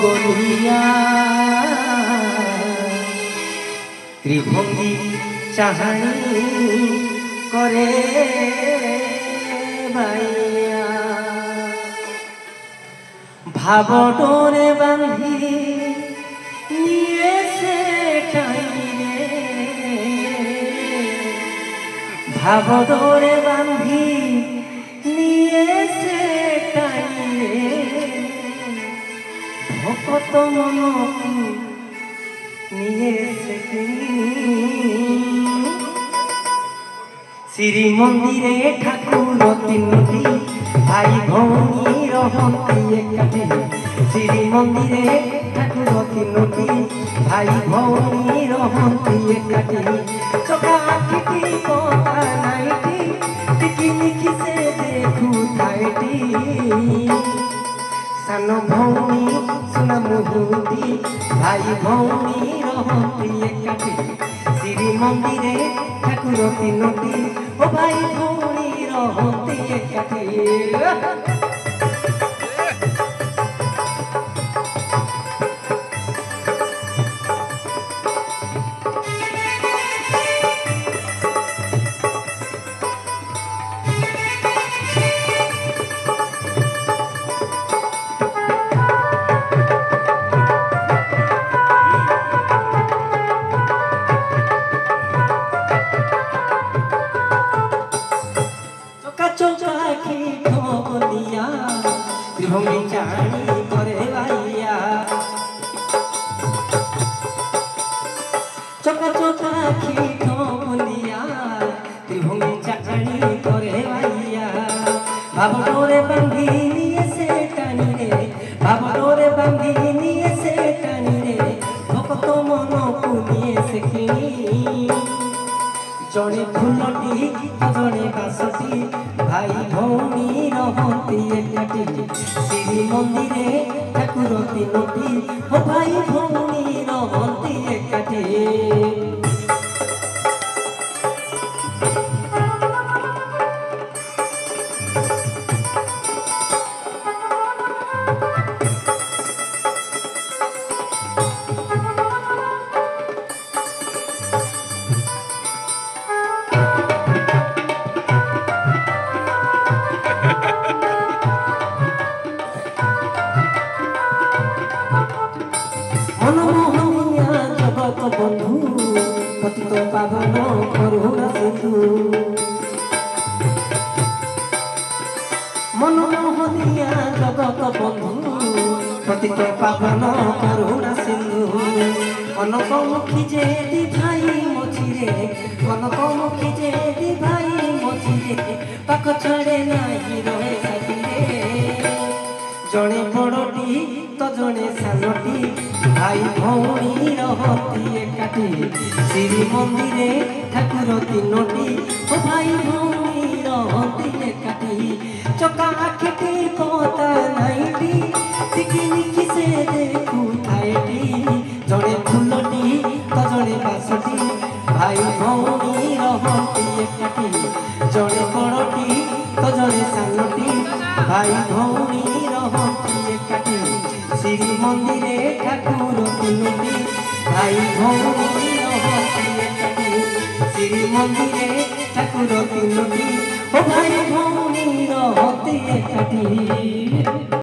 গড়িয়া ত্রিভঙ্গি চাহানি করে বাইয়া ভাব ডোরে বাঁধি নিয়ে সে টাইরে ভাব ডোরে বাঁধি নিয়ে সে টাইরে ভকত মনকু নিয়ে সে শ্রীমন্দিরে ঠাকুর তিনটি ভাই ভৌণী রহন্তি একাঠি শ্রীমন্দিরে ঠাকুর তিনটি ভাই ভৌণী রহন্তি একাঠি চোখা আঁখিটি কথা নাইটি টিকি নিখি সে দেখু থাইটি সান ভৌণী সুনা মুহুতি ভাই ভৌণী রহন্তি একাঠি শ্রীমন্দিরে ঠাকুর তিনটি ও ভাই ভৌণী রহন্তি একাঠি ত্রিভঙ্গি চাহানি করে বাইয়া চোখা চোখা খিঠ বলিয়া ত্রিভঙ্গি চাহানি করে বাইয়া ভাব ডোরে বাঁধি নিয়ে সে টানি রে ভাব ডোরে বাঁধি নিয়ে সে টানি রে ভকত মনকু নিয়ে সে কিনি জনে ফুলটি জনে বাসটি ভাই ভৌণী রহন্তি একাঠি শ্রীমন্দিরে ঠাকুর তিনটি ও ভাই ভৌণী রহন্তি একাঠি মনমোহনিয়া জগত বন্ধু পতিত পাবন করুণা সিন্ধু মনমোহনিয়া জগত বন্ধু পতিত পাবন করুণা সিন্ধু কনকমুখী যে দি ভাই মঝিরে কনকমুখী যে দি ভাই মঝিরে পাখ ছড়ে নাই রহে সাথীরে জনে বড়টি তো জনে সানটি ভাই ভৌণী রহন্তি একাঠি শ্রীমন্দিরে ঠাকুর তিনটি ও ভাই ভৌণী রহন্তি একাঠি চোখা আঁখিটি কথা নাইটি টিকি নিখি সে দেখু থাইটি জনে ফুলটি তো জনে বাসটি ভাই ভৌণী রহন্তি একাঠি জনে বড়টি তো জনে সানটি ভাই ভৌণী রহন্তি একাঠি শ্রীমন্দিরে ঠাকুর তিনটি ভাই ভৌণী রহন্তি একাঠি শ্রীমন্দিরে ঠাকুর তিনটি ও ভাই ভৌণী রহন্তি একাঠি।